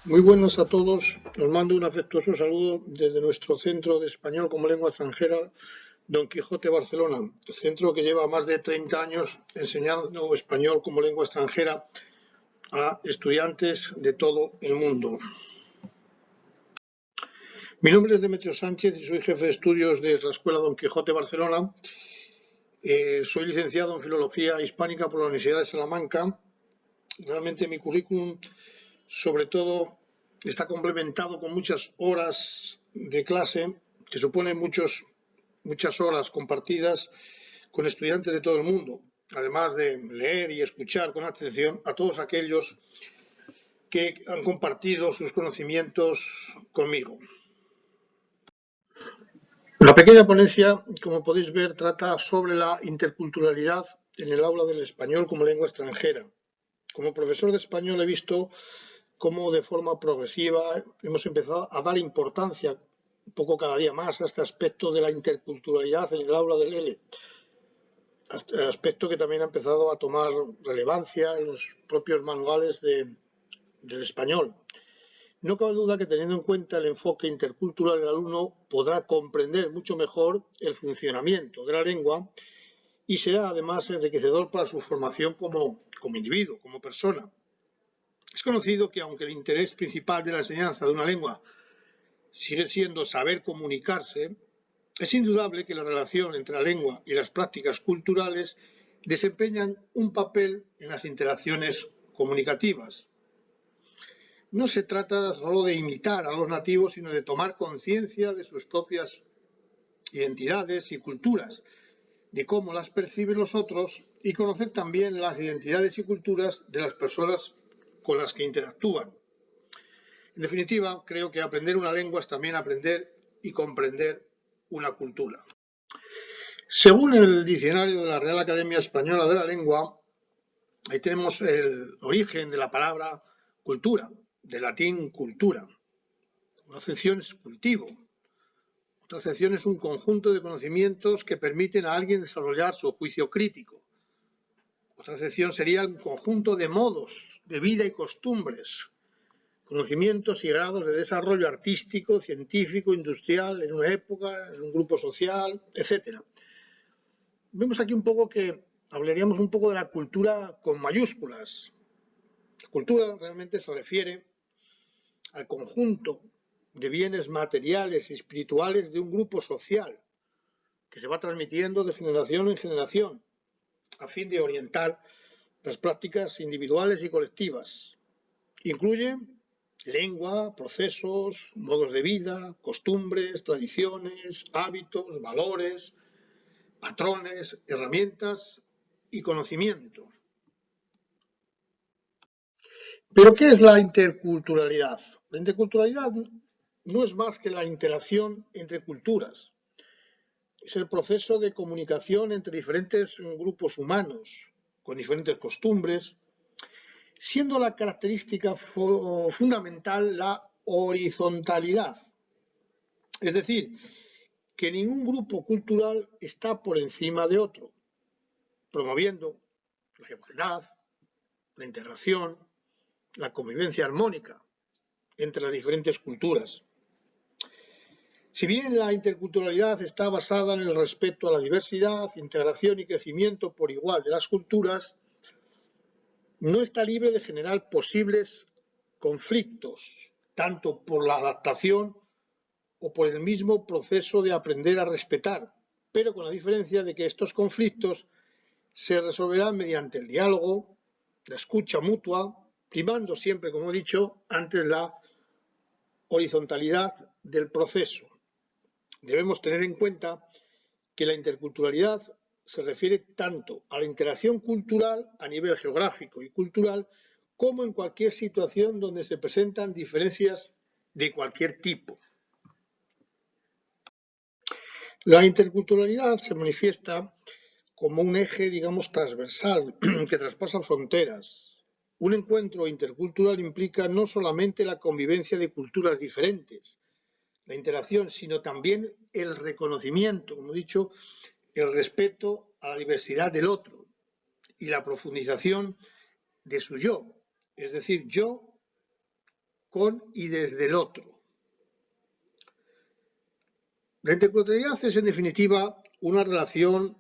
Muy buenas a todos. Os mando un afectuoso saludo desde nuestro Centro de Español como Lengua Extranjera, Don Quijote Barcelona, centro que lleva más de 30 años enseñando español como lengua extranjera a estudiantes de todo el mundo. Mi nombre es Demetrio Sánchez y soy jefe de estudios de la Escuela Don Quijote Barcelona. Soy licenciado en Filología Hispánica por la Universidad de Salamanca. Realmente mi currículum, sobre todo, está complementado con muchas horas de clase, que suponen muchas horas compartidas con estudiantes de todo el mundo, además de leer y escuchar con atención a todos aquellos que han compartido sus conocimientos conmigo. La pequeña ponencia, como podéis ver, trata sobre la interculturalidad en el aula del español como lengua extranjera. Como profesor de español he visto cómo de forma progresiva hemos empezado a dar importancia un poco cada día más a este aspecto de la interculturalidad en el aula del ELE, aspecto que también ha empezado a tomar relevancia en los propios manuales del español. No cabe duda que teniendo en cuenta el enfoque intercultural, el alumno podrá comprender mucho mejor el funcionamiento de la lengua y será además enriquecedor para su formación como individuo, como persona. Es conocido que aunque el interés principal de la enseñanza de una lengua sigue siendo saber comunicarse, es indudable que la relación entre la lengua y las prácticas culturales desempeñan un papel en las interacciones comunicativas. No se trata solo de imitar a los nativos, sino de tomar conciencia de sus propias identidades y culturas, de cómo las perciben los otros y conocer también las identidades y culturas de las personas con las que interactúan. En definitiva, creo que aprender una lengua es también aprender y comprender una cultura. Según el diccionario de la Real Academia Española de la Lengua, ahí tenemos el origen de la palabra cultura, del latín cultura. Una acepción es cultivo. Otra acepción es un conjunto de conocimientos que permiten a alguien desarrollar su juicio crítico. Otra acepción sería un conjunto de modos de vida y costumbres, conocimientos y grados de desarrollo artístico, científico, industrial, en una época, en un grupo social, etc. Vemos aquí un poco que hablaríamos un poco de la cultura con mayúsculas. La cultura realmente se refiere al conjunto de bienes materiales y espirituales de un grupo social que se va transmitiendo de generación en generación a fin de orientar las prácticas individuales y colectivas. Incluye lengua, procesos, modos de vida, costumbres, tradiciones, hábitos, valores, patrones, herramientas y conocimiento. ¿Pero qué es la interculturalidad? La interculturalidad no es más que la interacción entre culturas. Es el proceso de comunicación entre diferentes grupos humanos, con diferentes costumbres, siendo la característica fundamental la horizontalidad. Es decir, que ningún grupo cultural está por encima de otro, promoviendo la igualdad, la integración, la convivencia armónica entre las diferentes culturas. Si bien la interculturalidad está basada en el respeto a la diversidad, integración y crecimiento por igual de las culturas, no está libre de generar posibles conflictos, tanto por la adaptación o por el mismo proceso de aprender a respetar, pero con la diferencia de que estos conflictos se resolverán mediante el diálogo, la escucha mutua, primando siempre, como he dicho, antes la horizontalidad del proceso. Debemos tener en cuenta que la interculturalidad se refiere tanto a la interacción cultural a nivel geográfico y cultural como en cualquier situación donde se presentan diferencias de cualquier tipo. La interculturalidad se manifiesta como un eje, digamos, transversal que traspasa fronteras. Un encuentro intercultural implica no solamente la convivencia de culturas diferentes, la interacción, sino también el reconocimiento, como he dicho, el respeto a la diversidad del otro y la profundización de su yo. Es decir, yo con y desde el otro. La interculturalidad es, en definitiva, una relación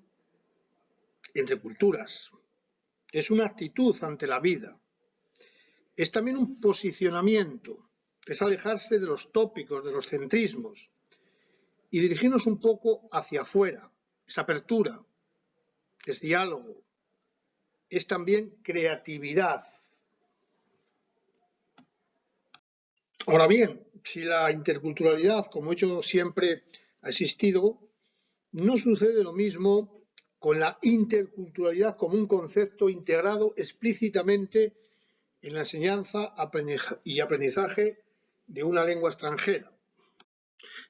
entre culturas. Es una actitud ante la vida. Es también un posicionamiento. Es alejarse de los tópicos, de los centrismos y dirigirnos un poco hacia afuera. Es apertura, es diálogo, es también creatividad. Ahora bien, si la interculturalidad, como he dicho siempre, ha existido, no sucede lo mismo con la interculturalidad como un concepto integrado explícitamente en la enseñanza y aprendizaje de una lengua extranjera.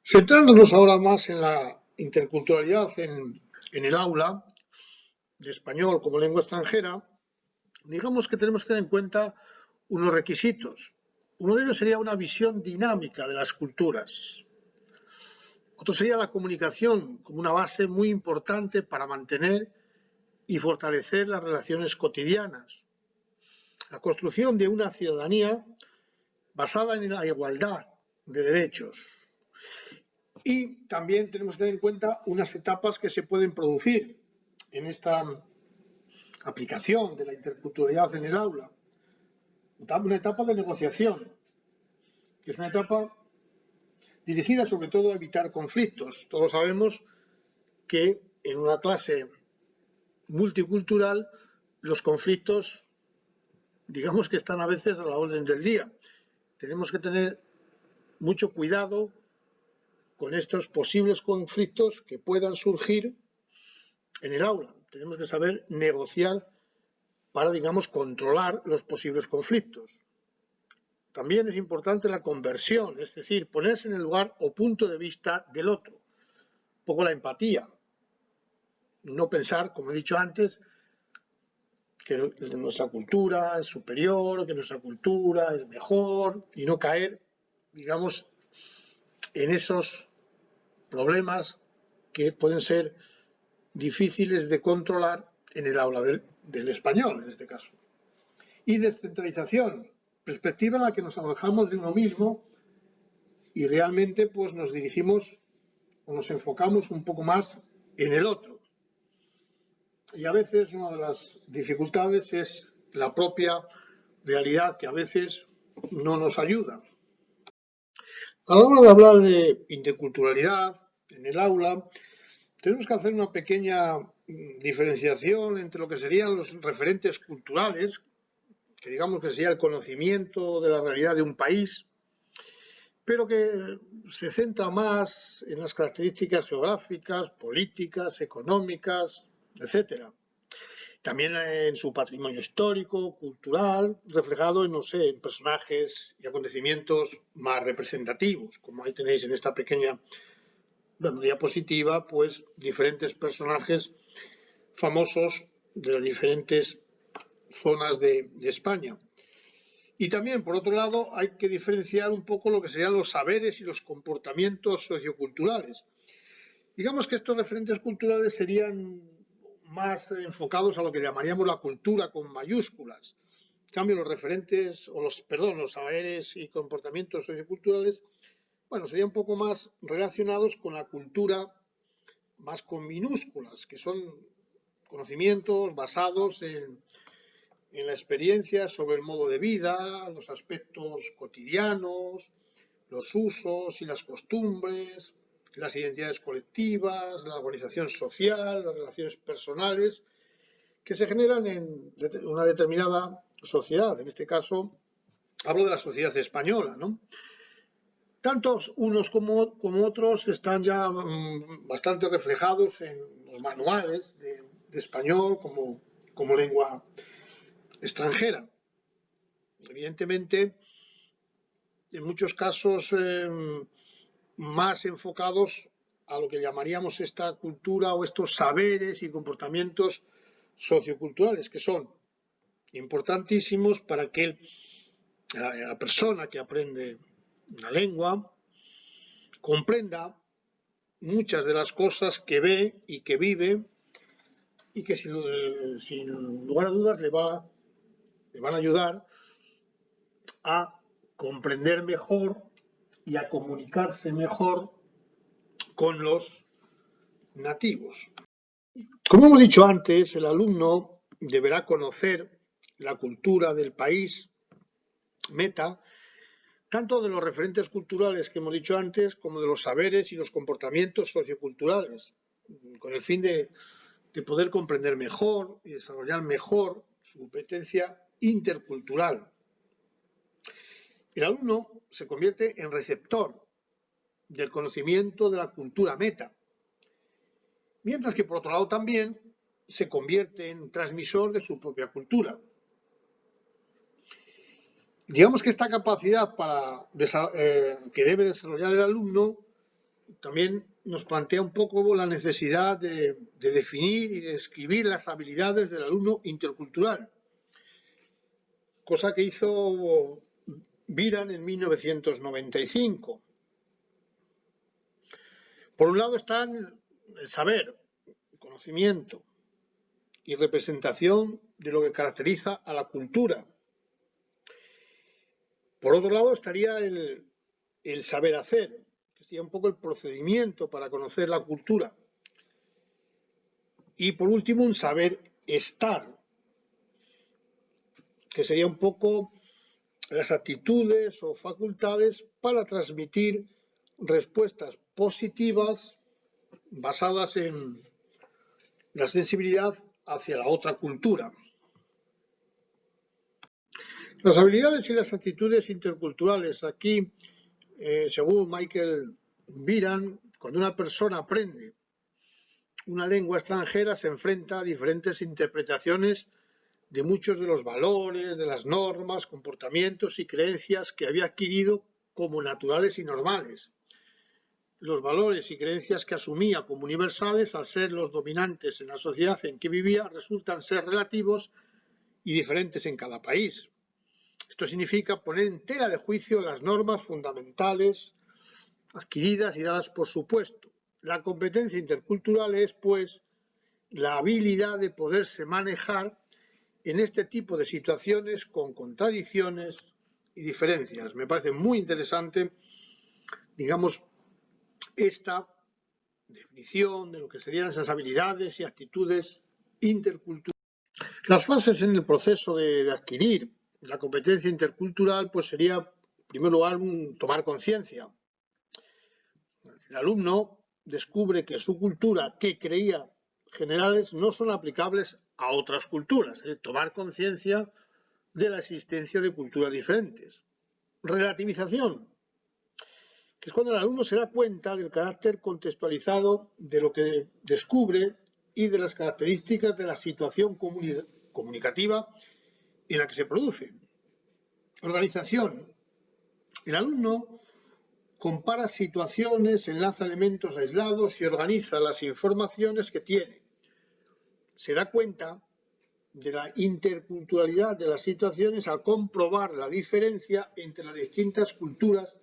Centrándonos ahora más en la interculturalidad en el aula de español como lengua extranjera, digamos que tenemos que tener en cuenta unos requisitos. Uno de ellos sería una visión dinámica de las culturas. Otro sería la comunicación como una base muy importante para mantener y fortalecer las relaciones cotidianas. La construcción de una ciudadanía basada en la igualdad de derechos. Y también tenemos que tener en cuenta unas etapas que se pueden producir en esta aplicación de la interculturalidad en el aula. Una etapa de negociación, que es una etapa dirigida sobre todo a evitar conflictos. Todos sabemos que en una clase multicultural los conflictos, digamos que están a veces a la orden del día. Tenemos que tener mucho cuidado con estos posibles conflictos que puedan surgir en el aula. Tenemos que saber negociar para, digamos, controlar los posibles conflictos. También es importante la conversión, es decir, ponerse en el lugar o punto de vista del otro. Un poco la empatía. No pensar, como he dicho antes, que nuestra cultura es superior, que nuestra cultura es mejor, y no caer, digamos, en esos problemas que pueden ser difíciles de controlar en el aula del español, en este caso. Y descentralización, perspectiva en la que nos alejamos de uno mismo y realmente pues nos dirigimos o nos enfocamos un poco más en el otro. Y a veces una de las dificultades es la propia realidad que a veces no nos ayuda. A la hora de hablar de interculturalidad en el aula, tenemos que hacer una pequeña diferenciación entre lo que serían los referentes culturales, que digamos que sería el conocimiento de la realidad de un país, pero que se centra más en las características geográficas, políticas, económicas, etcétera. También en su patrimonio histórico, cultural, reflejado en, no sé, en personajes y acontecimientos más representativos, como ahí tenéis en esta pequeña diapositiva, pues diferentes personajes famosos de las diferentes zonas de España. Y también, por otro lado, hay que diferenciar un poco lo que serían los saberes y los comportamientos socioculturales. Digamos que estos referentes culturales serían más enfocados a lo que llamaríamos la cultura con mayúsculas. En cambio, los referentes, los saberes y comportamientos socioculturales, bueno, serían un poco más relacionados con la cultura más con minúsculas, que son conocimientos basados en la experiencia sobre el modo de vida, los aspectos cotidianos, los usos y las costumbres, las identidades colectivas, la organización social, las relaciones personales, que se generan en una determinada sociedad. En este caso, hablo de la sociedad española, ¿no? Tantos unos como otros están ya bastante reflejados en los manuales de español como lengua extranjera. Evidentemente, en muchos casos más enfocados a lo que llamaríamos esta cultura o estos saberes y comportamientos socioculturales, que son importantísimos para que la persona que aprende una lengua comprenda muchas de las cosas que ve y que vive y que sin lugar a dudas le van a ayudar a comprender mejor y a comunicarse mejor con los nativos. Como hemos dicho antes, el alumno deberá conocer la cultura del país meta, tanto de los referentes culturales que hemos dicho antes, como de los saberes y los comportamientos socioculturales, con el fin de poder comprender mejor y desarrollar mejor su competencia intercultural. El alumno se convierte en receptor del conocimiento de la cultura meta, mientras que por otro lado también se convierte en transmisor de su propia cultura. Digamos que esta capacidad que debe desarrollar el alumno también nos plantea un poco la necesidad de definir y de describir las habilidades del alumno intercultural, cosa que hizo Biran en 1995. Por un lado están el saber, el conocimiento y representación de lo que caracteriza a la cultura. Por otro lado estaría el saber hacer, que sería un poco el procedimiento para conocer la cultura. Y por último, un saber estar, que sería un poco las actitudes o facultades para transmitir respuestas positivas basadas en la sensibilidad hacia la otra cultura. Las habilidades y las actitudes interculturales. Aquí, según Michael Biran, cuando una persona aprende una lengua extranjera se enfrenta a diferentes interpretaciones de muchos de los valores, de las normas, comportamientos y creencias que había adquirido como naturales y normales. Los valores y creencias que asumía como universales, al ser los dominantes en la sociedad en que vivía, resultan ser relativos y diferentes en cada país. Esto significa poner en tela de juicio las normas fundamentales adquiridas y dadas por supuesto. La competencia intercultural es, pues, la habilidad de poderse manejar en este tipo de situaciones con contradicciones y diferencias. Me parece muy interesante, digamos, esta definición de lo que serían esas habilidades y actitudes interculturales. Las fases en el proceso de adquirir la competencia intercultural, pues sería, en primer lugar, tomar conciencia. El alumno descubre que su cultura, que creía generales, no son aplicables a otras culturas. Tomar conciencia de la existencia de culturas diferentes. Relativización, que es cuando el alumno se da cuenta del carácter contextualizado de lo que descubre y de las características de la situación comunicativa en la que se produce. Organización. El alumno compara situaciones, enlaza elementos aislados y organiza las informaciones que tiene. Se da cuenta de la interculturalidad de las situaciones al comprobar la diferencia entre las distintas culturas,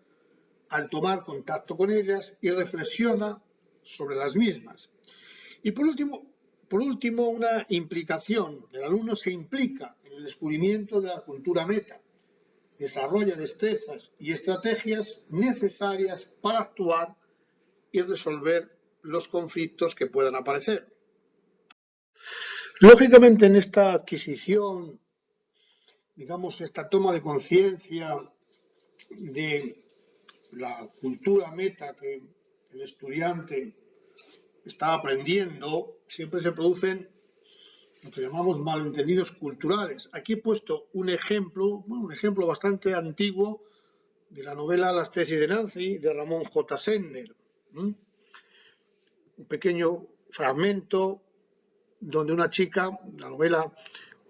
al tomar contacto con ellas y reflexiona sobre las mismas. Y por último, una implicación. El alumno se implica en el descubrimiento de la cultura meta, desarrolla destrezas y estrategias necesarias para actuar y resolver los conflictos que puedan aparecer. Lógicamente, en esta adquisición, digamos, esta toma de conciencia de la cultura meta que el estudiante está aprendiendo, siempre se producen lo que llamamos malentendidos culturales. Aquí he puesto un ejemplo bastante antiguo de la novela Las tesis de Nancy, de Ramón J. Sender. Un pequeño fragmento donde una chica, la novela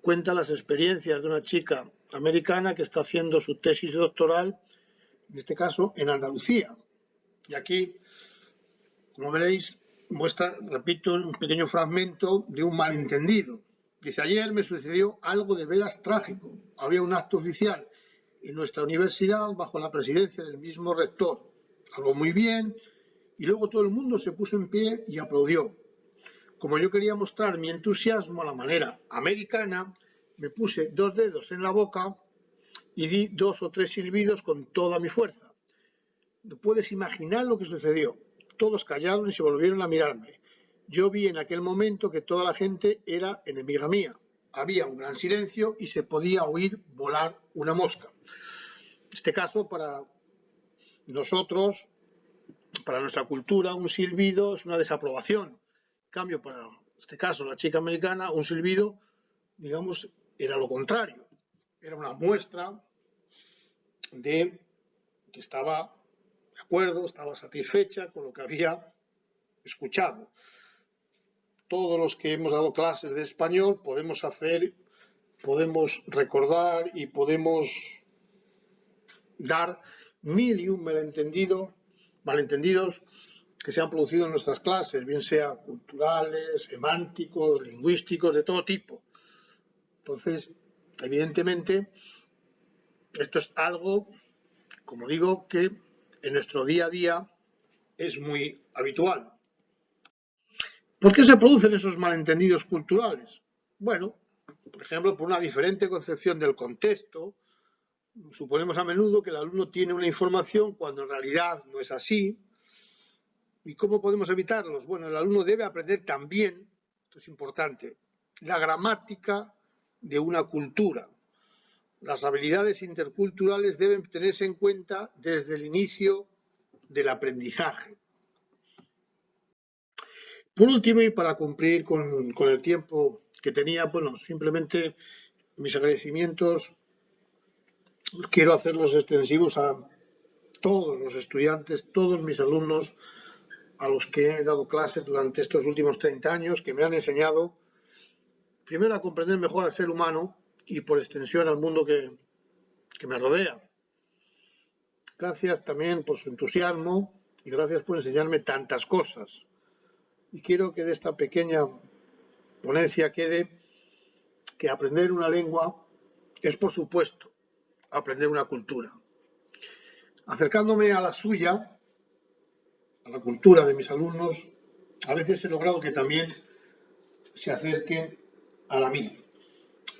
cuenta las experiencias de una chica americana que está haciendo su tesis doctoral, en este caso, en Andalucía. Y aquí, como veréis, muestra, repito, un pequeño fragmento de un malentendido. Dice, ayer me sucedió algo de veras trágico. Había un acto oficial en nuestra universidad bajo la presidencia del mismo rector. Habló muy bien y luego todo el mundo se puso en pie y aplaudió. Como yo quería mostrar mi entusiasmo a la manera americana, me puse 2 dedos en la boca y di 2 o 3 silbidos con toda mi fuerza. No puedes imaginar lo que sucedió. Todos callaron y se volvieron a mirarme. Yo vi en aquel momento que toda la gente era enemiga mía. Había un gran silencio y se podía oír volar una mosca. En este caso, para nosotros, para nuestra cultura, un silbido es una desaprobación. En cambio, para este caso, la chica americana, un silbido, digamos, era lo contrario. Era una muestra de que estaba de acuerdo, estaba satisfecha con lo que había escuchado. Todos los que hemos dado clases de español podemos recordar y podemos dar mil y un malentendidos que se han producido en nuestras clases, bien sean culturales, semánticos, lingüísticos, de todo tipo. Entonces, evidentemente, esto es algo, como digo, que en nuestro día a día es muy habitual. ¿Por qué se producen esos malentendidos culturales? Bueno, por ejemplo, por una diferente concepción del contexto. Suponemos a menudo que el alumno tiene una información cuando en realidad no es así. ¿Y cómo podemos evitarlos? Bueno, el alumno debe aprender también, esto es importante, la gramática de una cultura. Las habilidades interculturales deben tenerse en cuenta desde el inicio del aprendizaje. Por último, y para cumplir con el tiempo que tenía, bueno, simplemente mis agradecimientos quiero hacerlos extensivos a todos los estudiantes, todos mis alumnos a los que he dado clases durante estos últimos 30 años, que me han enseñado primero a comprender mejor al ser humano y por extensión al mundo que me rodea. Gracias también por su entusiasmo y gracias por enseñarme tantas cosas. Y quiero que de esta pequeña ponencia quede que aprender una lengua es, por supuesto, aprender una cultura. Acercándome a la suya, a la cultura de mis alumnos, a veces he logrado que también se acerquen a la mía.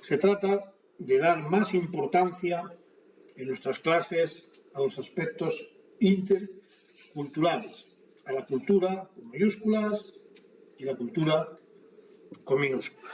Se trata de dar más importancia en nuestras clases a los aspectos interculturales, a la cultura con mayúsculas y la cultura con minúsculas.